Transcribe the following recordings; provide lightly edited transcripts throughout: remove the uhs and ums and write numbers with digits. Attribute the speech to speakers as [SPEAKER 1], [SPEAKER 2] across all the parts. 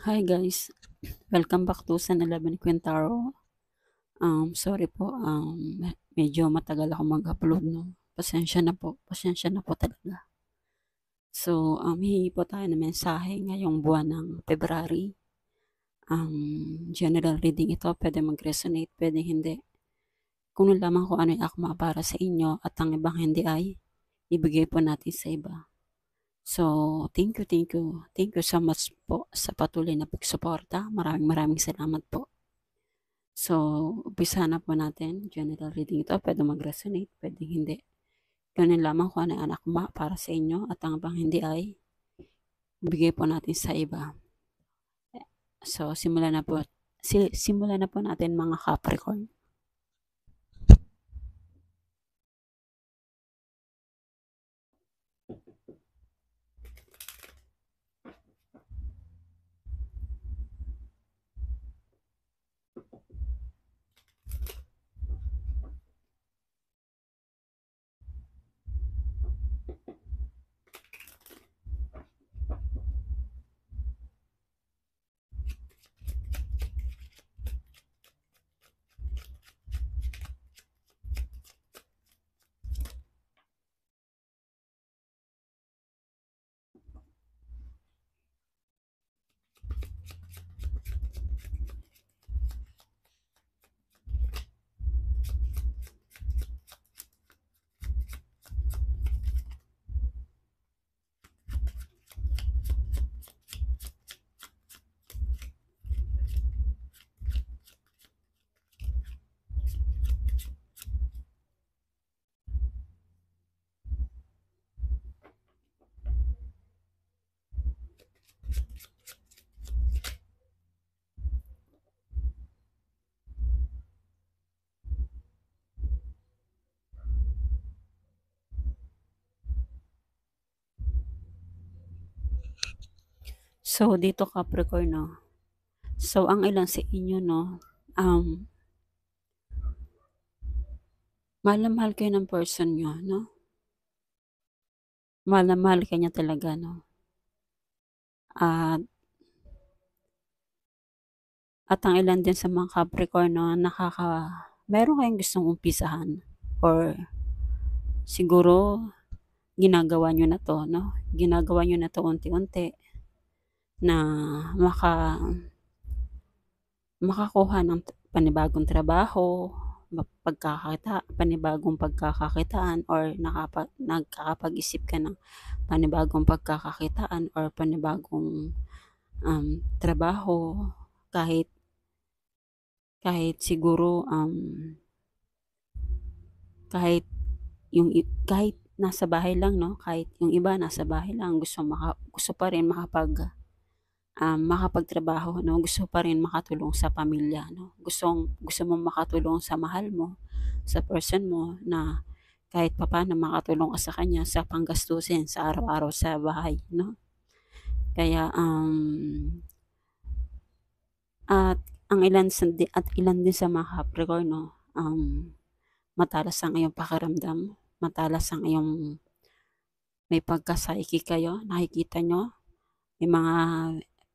[SPEAKER 1] Hi guys, welcome back to San 11 Quintaro. Sorry po, medyo matagal ako mag-upload, no. Pasensya na po talaga. So, hihingi po tayo ng mensahe ngayong buwan ng February. General reading ito, pwede mag-resonate, pwede hindi. Kung lamang kung ano yung akma para sa inyo at ang ibang hindi ay ibigay po natin sa iba. So, thank you so much po sa patuloy na pagsuporta. Maraming salamat po. So, umpisa na po natin. General reading ito. Pwede mag-resonate, pwede hindi. Ganun lamang kung ano ang akma para sa inyo at ang bang hindi ay bigay po natin sa iba. So, simulan na po natin mga Capricorn. So, dito Capricorn, no. So, ang ilan sa inyo, no, mahal na mahal kayo ng person nyo, no? Mahal na mahal kayo niya talaga, no? At ang ilan din sa mga Capricorn, no, meron kayong gustong umpisahan or siguro ginagawa nyo na to, no? Ginagawa nyo na to unti-unti na makakuha ng panibagong trabaho, panibagong pagkakakitaan or nagkakapag-isip ka ng panibagong pagkakakitaan or panibagong trabaho kahit siguro kahit nasa bahay lang, no, kahit yung iba nasa bahay lang gusto pa rin makapagtrabaho, no, gusto pa rin makatulong sa pamilya, no, gusto mo makatulong sa mahal mo, sa person mo na kahit papaano makatulong ka sa kanya sa panggastusin sa araw-araw sa bahay, no. Kaya at ilan din sa mga Capricorn, no, matalas ang iyong pakiramdam, matalas ang iyong may pagka-psychic kayo, nakikita nyo, may mga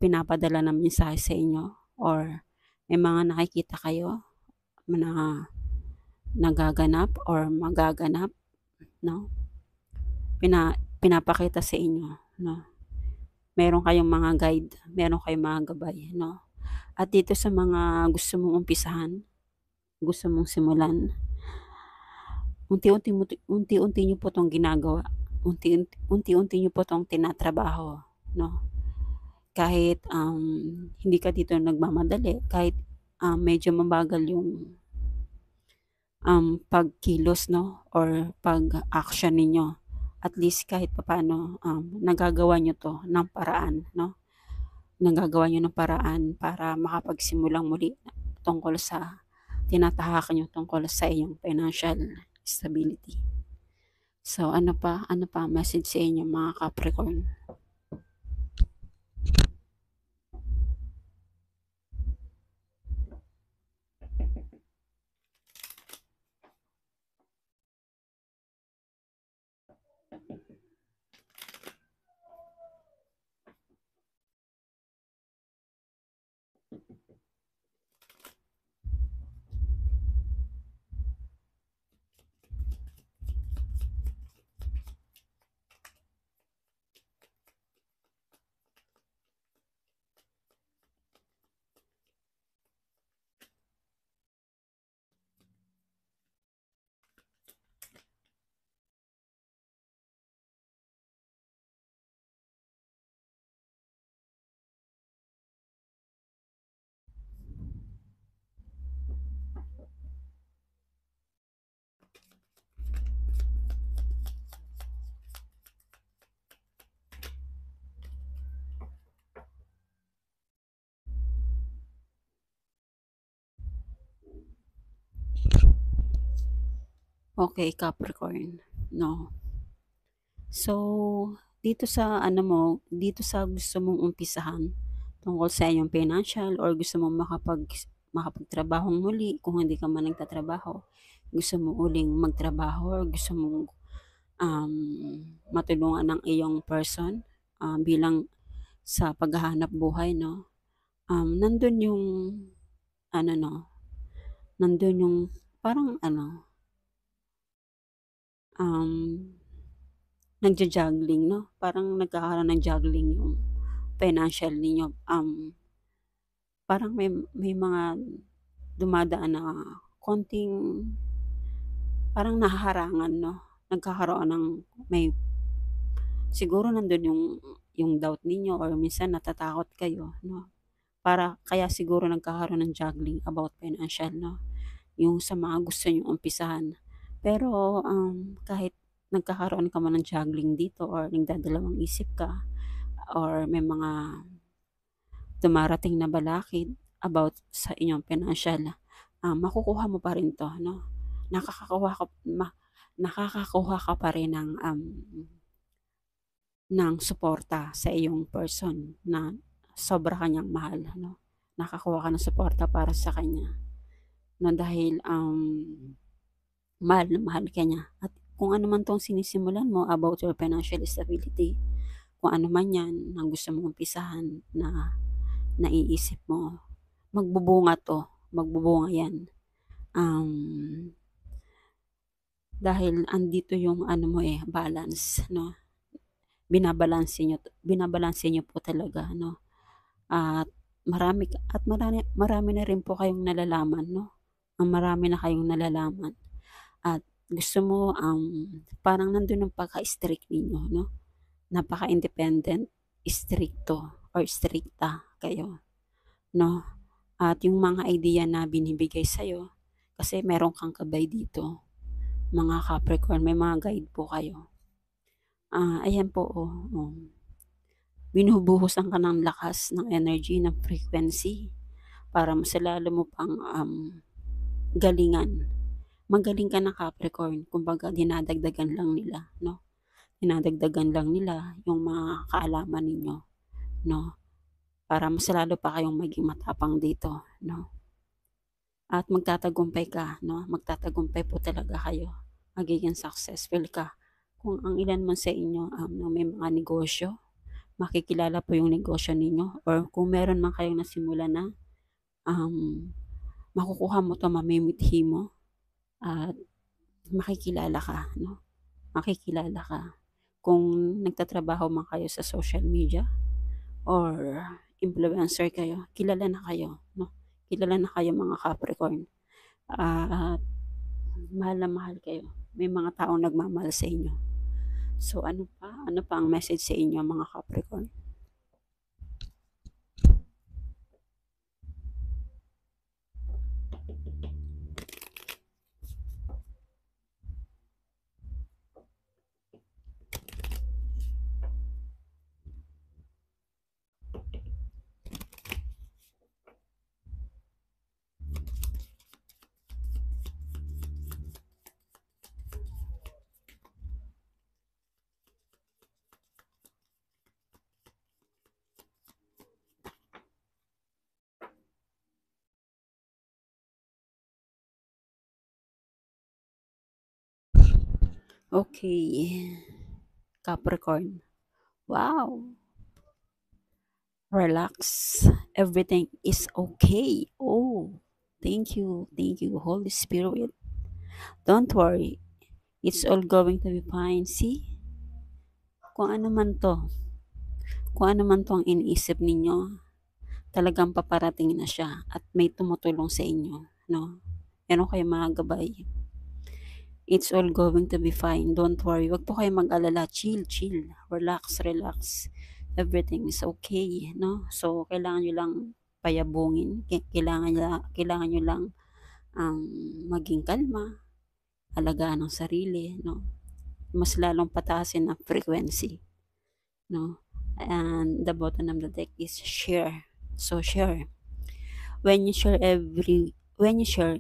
[SPEAKER 1] pinapadala ng mensahe sa inyo or may mga nakikita kayo na nagaganap or magaganap, no? Pinapakita sa inyo, no? Meron kayong mga guide, meron kayong mga gabay, no? At dito sa mga gusto mong umpisahan, gusto mong simulan, unti-unti nyo po itong ginagawa. Unti-unti nyo po itong tinatrabaho, no? Kahit hindi ka dito nagmamadali, kahit medyo mabagal yung pagkilos, no, or pag-action ninyo, at least kahit papaano nagagawa nyo to ng paraan, no? Nagagawa nyo ng paraan para makapagsimulang muli tungkol sa tinatahakan nyo tungkol sa iyong financial stability. So, ano pa message sa inyo mga Capricorn? Okay, Capricorn, 'no. So, dito sa ano mo, dito sa gusto mong umpisahan tungkol sa iyong financial or gusto mong makapagtrabahong muli kung hindi ka man nagtatrabaho, gusto mo uling magtrabaho or gusto mong, um, matulungan ng iyong person, bilang sa paghahanap buhay 'no, nandun yung ano 'no, nandun yung parang ano, um nagja-juggling 'no, parang nagkakaroon ng juggling yung financial ninyo, parang may mga dumadaan na konting parang nahaharangan 'no, nagkakaroon ng may siguro nandun yung doubt ninyo or minsan natatakot kayo 'no, para kaya siguro nagkakaroon ng juggling about financial 'no, yung sa mga gusto niyong umpisahan. Pero, kahit nagkakaroon ka man ng juggling dito or nagdadalawang isip ka or may mga dumarating na balakid about sa inyong financial, makukuha mo pa rin 'to 'no. Nakakakuha ka ma nakakakuha ka pa rin ng suporta sa iyong person na sobra ka niyang mahal 'no. Nakakuha ka ng suporta para sa kanya 'no, dahil, mahal na mahal ka niya at kung ano man 'tong sinisimulan mo about your financial stability, kung ano man 'yan na gusto mong umpisahan na naiisip mo, magbubunga 'to, magbubunga 'yan. Um, Dahil andito yung ano mo, balance 'no, binabalanse niyo po talaga 'no, at marami na rin po kayong nalalaman 'no, marami na kayong nalalaman at gusto mo, parang nandun ang pagka-strict ninyo 'no, napaka-independent, istrikto or istrikta kayo 'no. At yung mga idea na binibigay sa'yo, kasi meron kang gabay dito, mga Capricorn, may mga guide po kayo. Ayan po, binubuhusan ka ng lakas, ng energy, ng frequency para mas lalo mo pang, galingan. Magaling ka na Capricorn, kumbaga dinadagdagan lang nila 'no, dinadagdagan lang nila yung mga kaalaman ninyo 'no, para mas lalo pa kayong maging matapang dito 'no. At magtatagumpay ka 'no, magtatagumpay po talaga kayo, magiging successful ka. Kung ang ilan man sa inyo, na may mga negosyo, makikilala po yung negosyo ninyo or kung meron man kayong nasimulan na, um, makukuha mo 'to, mamimithi mo at makikilala ka 'no, makikilala ka. Kung nagtatrabaho man kayo sa social media or influencer kayo, kilala na kayo 'no, kilala na kayo mga Capricorn. At mahal na mahal kayo. May mga taong nagmamahal sa inyo. So ano pa? Ano pa ang message sa inyo mga Capricorn? Okay, Capricorn. Wow! Relax everything is okay. Oh, thank you, Holy Spirit. Don't worry, it's all going to be fine. See, kung ano man to, kung ano man to ang iniisip ninyo, talagang paparating na siya at may tumutulong sa inyo, no? Meron kayo mga gabay. It's all going to be fine. Don't worry. Wag po kayo mag-alala. Chill, chill. Relax, relax. Everything is okay, no? So, kailangan nyo lang payabungin. Kailangan nyo lang maging kalma, alagaan ang sarili, no? Mas lalong pataasin ang frequency, no? And the bottom of the deck is share. So, share. When you share,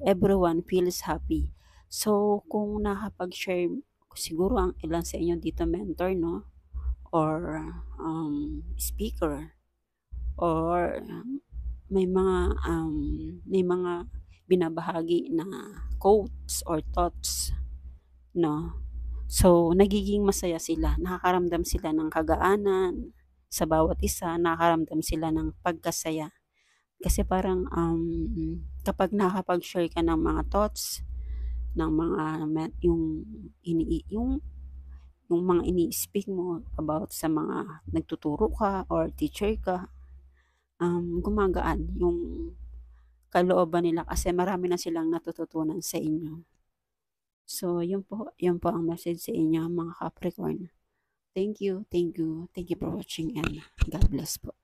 [SPEAKER 1] everyone feels happy. So, kung nakapag-share, siguro ang ilan sa inyo dito mentor, no? Or speaker, or may mga binabahagi na quotes or thoughts, no? So, nagiging masaya sila, nakakaramdam sila ng kagaanan sa bawat isa, nakakaramdam sila ng pagkasaya. Kasi parang kapag nakakapag-share ka ng mga thoughts, ng mga yung mga ini-speak mo about sa mga nagtuturo ka or teacher ka, gumagaan yung kalooban nila kasi marami na silang natututunan sa inyo. So, yun po ang message sa inyo mga Capricorn. Thank you for watching and God bless po.